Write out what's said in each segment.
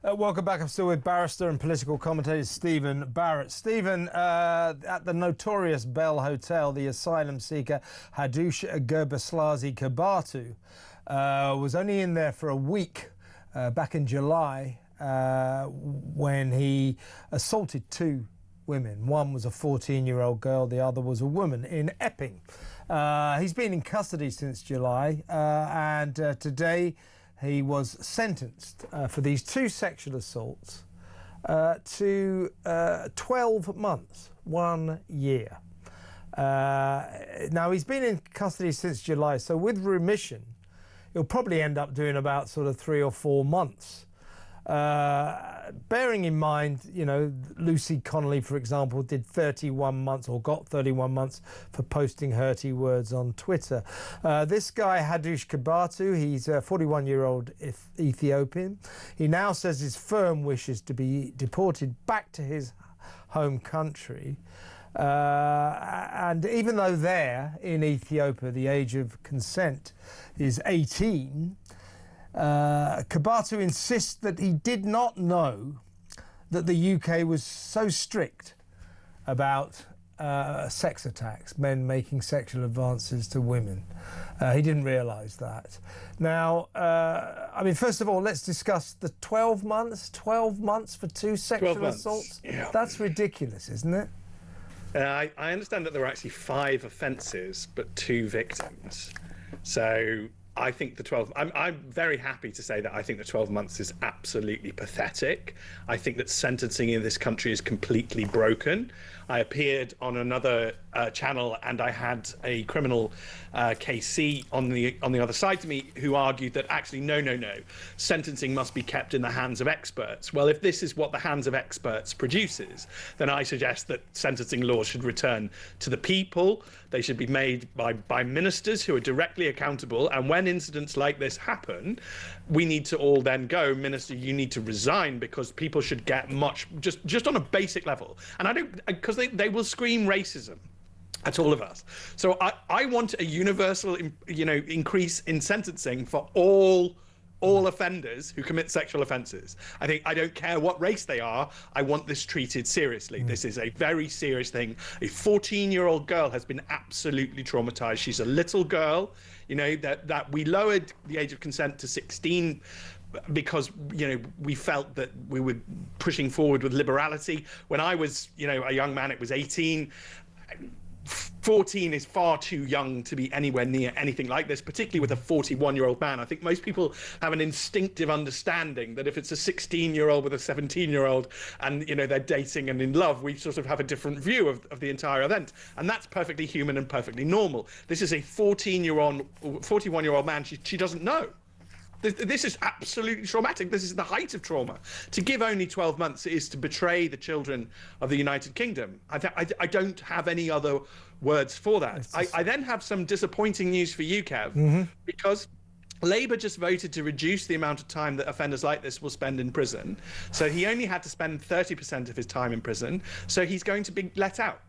Welcome back. I'm still with barrister and political commentator Stephen Barrett. Stephen, at the notorious Bell Hotel, the asylum seeker Hadush Gerberslasie Kebatu was only in there for a week back in July when he assaulted two women. One was a 14-year-old girl, the other was a woman in Epping. He's been in custody since July and today he was sentenced for these two sexual assaults to 12 months, 1 year. Now, he's been in custody since July, so with remission, he'll probably end up doing about sort of 3 or 4 months. Bearing in mind, you know, Lucy Connolly, for example, did 31 months or got 31 months for posting hurty words on Twitter. This guy, Hadush Kebatu, he's a 41-year-old Ethiopian. He now says his firm wishes to be deported back to his home country. And even though there in Ethiopia the age of consent is 18, Kebatu insists that he did not know that the UK was so strict about sex attacks, men making sexual advances to women. He didn't realise that. Now, I mean, first of all, let's discuss the 12 months. 12 months for two sexual assaults? Yeah. That's ridiculous, isn't it? I understand that there were actually 5 offences, but 2 victims. So I think the 12, I'm very happy to say that I think the 12 months is absolutely pathetic. I think that sentencing in this country is completely broken. I appeared on another channel and I had a criminal KC on the other side to me who argued that actually no, sentencing must be kept in the hands of experts. Well, if this is what the hands of experts produces, then I suggest that sentencing laws should return to the people. They should be made by ministers who are directly accountable, and when incidents like this happen, we need to all then go, Minister, you need to resign, because people should get much, just on a basic level. And I don't, because they will scream racism at all of us. So I want a universal, increase in sentencing for all offenders who commit sexual offences. I don't care what race they are. I want this treated seriously. This is a very serious thing. A 14-year-old girl has been absolutely traumatised. She's a little girl. You know, that we lowered the age of consent to 16 because, we felt that we were pushing forward with liberality. When I was, a young man, it was 18. 14 is far too young to be anywhere near anything like this, particularly with a 41-year-old man. I think most people have an instinctive understanding that if it's a 16-year-old with a 17-year-old and, they're dating and in love, we sort of have a different view of the entire event. And that's perfectly human and perfectly normal. This is a 41-year-old man. She doesn't know. This is absolutely traumatic. This is the height of trauma. To give only 12 months is to betray the children of the United Kingdom. I don't have any other words for that. I then have some disappointing news for you, Kev, because Labour just voted to reduce the amount of time that offenders like this will spend in prison. So he only had to spend 30% of his time in prison. So he's going to be let out.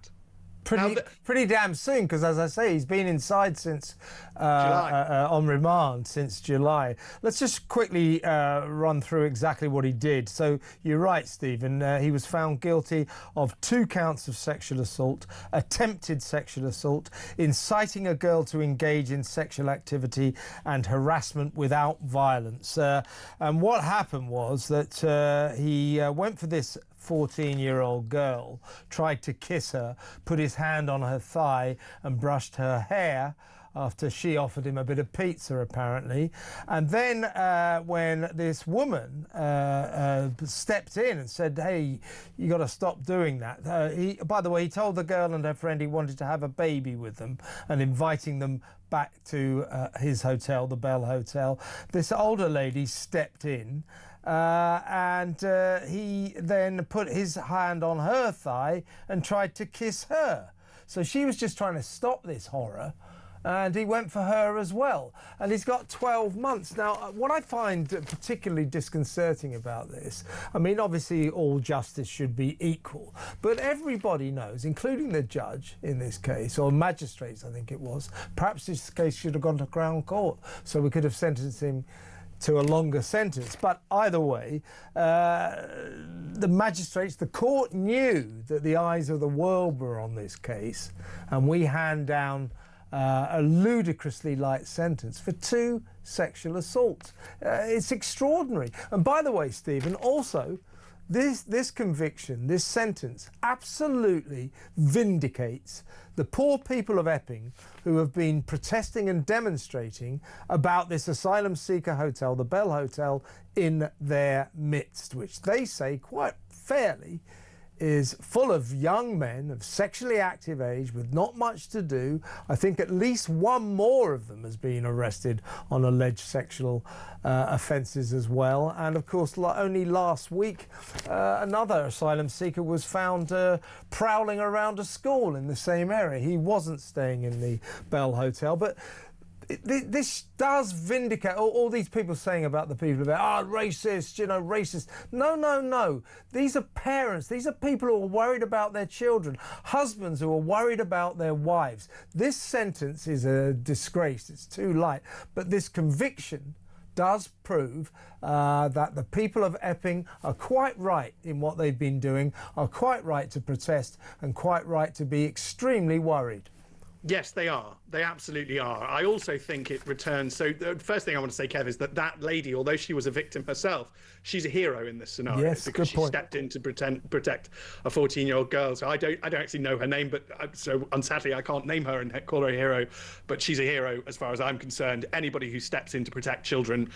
Pretty damn soon, because as I say, he's been inside since on remand since July. Let's just quickly run through exactly what he did. So you're right, Stephen. He was found guilty of 2 counts of sexual assault, attempted sexual assault, inciting a girl to engage in sexual activity, and harassment without violence. And what happened was that he went for this 14-year-old girl, tried to kiss her, put his hand on her thigh and brushed her hair after she offered him a bit of pizza, apparently. And then when this woman stepped in and said, hey, you got to stop doing that. By the way, he told the girl and her friend he wanted to have a baby with them and inviting them back to his hotel, the Bell Hotel. This older lady stepped in and he then put his hand on her thigh and tried to kiss her. So she was just trying to stop this horror, and he went for her as well. And he's got 12 months. Now, what I find particularly disconcerting about this, I mean, obviously all justice should be equal, but everybody knows, including the judge in this case, or magistrates, I think it was, perhaps this case should have gone to Crown Court, so we could have sentenced him to a longer sentence. But either way, the magistrates, the court knew that the eyes of the world were on this case, and we hand down a ludicrously light sentence for 2 sexual assaults. It's extraordinary. And by the way, Stephen, also, this conviction, this sentence, absolutely vindicates the poor people of Epping who have been protesting and demonstrating about this asylum seeker hotel, the Bell Hotel, in their midst, which they say quite fairly is full of young men of sexually active age with not much to do. I think at least one more of them has been arrested on alleged sexual offences as well. And of course, only last week, another asylum seeker was found prowling around a school in the same area. He wasn't staying in the Bell Hotel, but this does vindicate all these people saying about the people about racist, racist. No. These are parents. These are people who are worried about their children, husbands who are worried about their wives. This sentence is a disgrace. It's too light. But this conviction does prove that the people of Epping are quite right in what they've been doing, are quite right to protest, and quite right to be extremely worried. Yes, they are. They absolutely are. I also think it returns. So the first thing I want to say, Kev, is that lady, although she was a victim herself, she's a hero in this scenario. Yes, because good point. She stepped in to protect a 14-year-old girl. So I don't actually know her name, but so sadly I can't name her and call her a hero. But she's a hero as far as I'm concerned. Anybody who steps in to protect children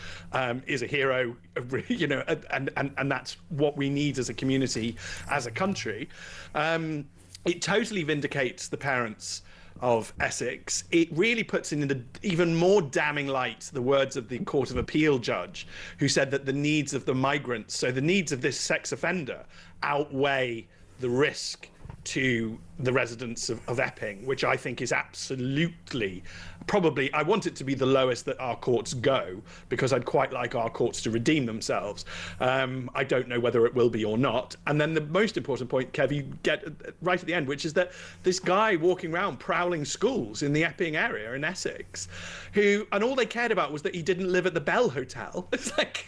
is a hero. And that's what we need as a community, as a country. It totally vindicates the parents of Essex. It really puts in the even more damning light the words of the Court of Appeal judge, who said that the needs of the migrants, so the needs of this sex offender, outweigh the risk to the residents of Epping, which I think is absolutely, probably, I want it to be the lowest that our courts go, because I'd quite like our courts to redeem themselves. I don't know whether it will be or not. And then the most important point, Kev, you get right at the end, which is that this guy walking around prowling schools in the Epping area in Essex, and all they cared about was that he didn't live at the Bell Hotel. It's like,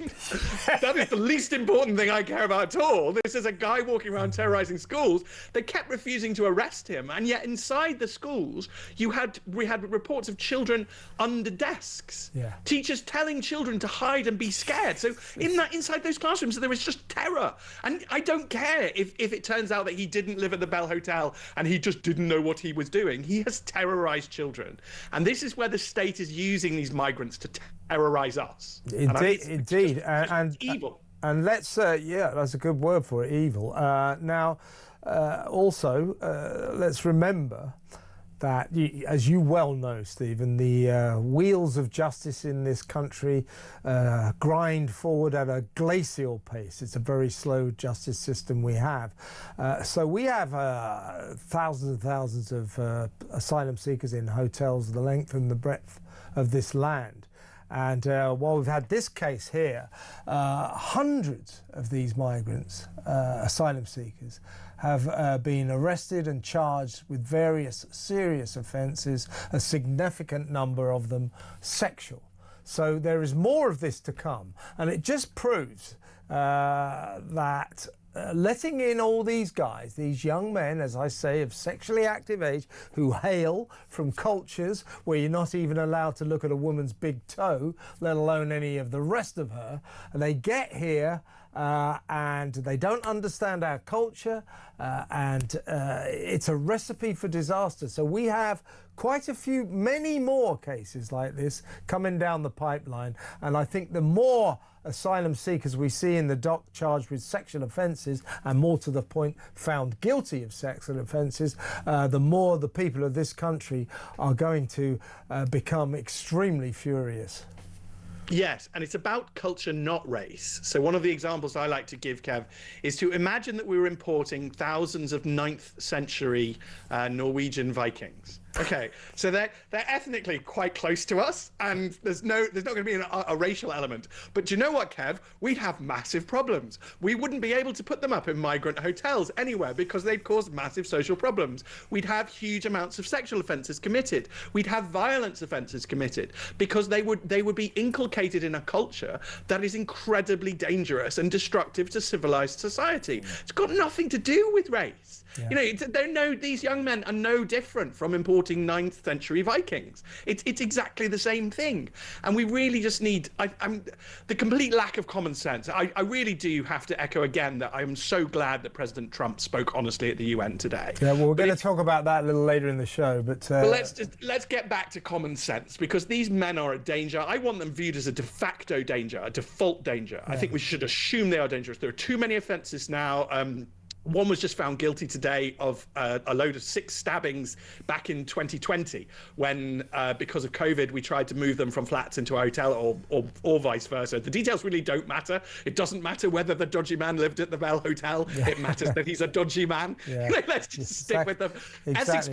that is the least important thing I care about at all. This is a guy walking around terrorising schools. They kept refusing to arrest him, and yet inside the schools we had reports of children under desks, teachers telling children to hide and be scared. So inside those classrooms there was just terror. And I don't care if it turns out that he didn't live at the Bell Hotel and he just didn't know what he was doing. He has terrorized children, and this is where the state is using these migrants to terrorize us. Indeed. And evil. And let's that's a good word for it, evil. Also, let's remember that, as you well know, Stephen, the wheels of justice in this country grind forward at a glacial pace. It's a very slow justice system we have. So we have thousands and thousands of asylum seekers in hotels the length and the breadth of this land. And while we've had this case here, hundreds of these migrants, asylum seekers, have been arrested and charged with various serious offences, a significant number of them sexual. So there is more of this to come, and it just proves that letting in all these guys, these young men, as I say, of sexually active age, who hail from cultures where you're not even allowed to look at a woman's big toe, let alone any of the rest of her, and they get here and they don't understand our culture, and it's a recipe for disaster. So we have quite a few, many more cases like this coming down the pipeline, and I think the more asylum seekers we see in the dock charged with sexual offences, and more to the point found guilty of sexual offences, the more the people of this country are going to become extremely furious. Yes, and it's about culture, not race. So one of the examples I like to give, Kev, is to imagine that we were importing thousands of 9th century Norwegian Vikings. Okay, so they're ethnically quite close to us, and there's not going to be a racial element. But do you know what, Kev? We'd have massive problems. We wouldn't be able to put them up in migrant hotels anywhere because they'd cause massive social problems. We'd have huge amounts of sexual offences committed. We'd have violence offences committed because they would be inculcated in a culture that is incredibly dangerous and destructive to civilized society. It's got nothing to do with race. Yeah. You know, these young men are no different from importing 9th century Vikings. It's exactly the same thing. And we really just need the complete lack of common sense. I really do have to echo again that I'm so glad that President Trump spoke honestly at the UN today. Yeah, well, we're going to talk about that a little later in the show. But let's get back to common sense, because these men are a danger. I want them viewed as a de facto danger, a default danger. Yeah. I think we should assume they are dangerous. There are too many offences now. One was just found guilty today of a load of 6 stabbings back in 2020 when, because of COVID, we tried to move them from flats into a hotel or vice versa. The details really don't matter. It doesn't matter whether the dodgy man lived at the Bell Hotel. Yeah. It matters that he's a dodgy man. Yeah. Let's just stick with them. Essex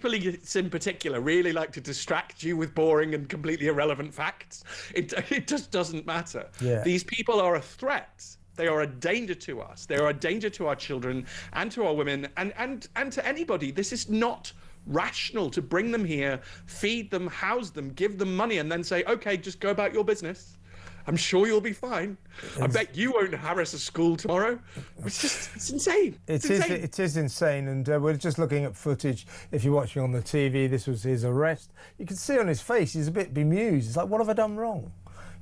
police in particular really like to distract you with boring and completely irrelevant facts. It just doesn't matter. Yeah. These people are a threat. They are a danger to us. They are a danger to our children and to our women and to anybody. This is not rational to bring them here, feed them, house them, give them money, and then say, okay, just go about your business. I'm sure you'll be fine. I bet you won't harass a school tomorrow. It's insane. It is insane. And we're just looking at footage. If you're watching on the TV, this was his arrest. You can see on his face, he's a bit bemused. It's like, what have I done wrong?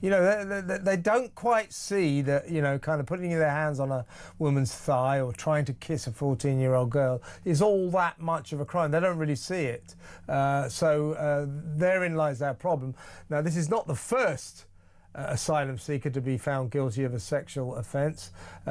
You know, they don't quite see that, you know, kind of putting their hands on a woman's thigh or trying to kiss a 14-year-old girl is all that much of a crime. They don't really see it. So therein lies our problem. Now, this is not the first asylum seeker to be found guilty of a sexual offence.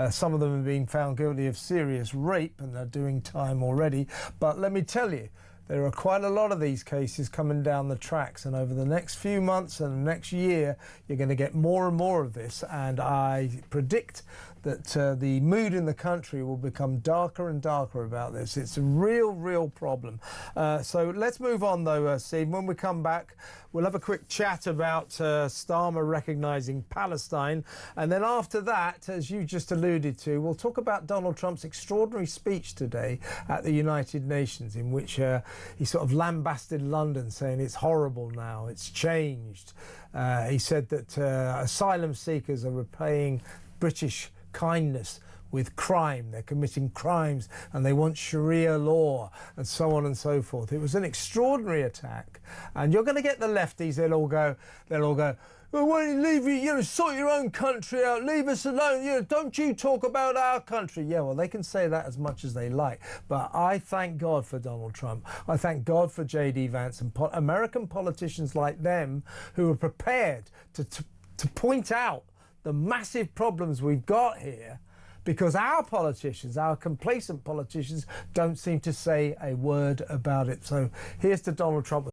Some of them have been found guilty of serious rape and they're doing time already. But let me tell you, there are quite a lot of these cases coming down the tracks, and over the next few months and the next year, you're going to get more and more of this. And I predict that the mood in the country will become darker and darker about this. It's a real problem. So let's move on though, Steve. When we come back, we'll have a quick chat about Starmer recognising Palestine. And then after that, as you just alluded to, we'll talk about Donald Trump's extraordinary speech today at the United Nations, in which he sort of lambasted London, saying it's horrible now, it's changed. He said that asylum seekers are repaying British kindness with crime. They're committing crimes and they want Sharia law and so on and so forth. It was an extraordinary attack, and you're going to get the lefties. They'll all go, well, why don't you leave you know, sort your own country out, leave us alone, you know, don't you talk about our country. Yeah, well, they can say that as much as they like, but I thank God for Donald Trump. I thank God for J.D. Vance and American politicians like them who are prepared to point out the massive problems we've got here, because our politicians, our complacent politicians, don't seem to say a word about it. So here's to Donald Trump.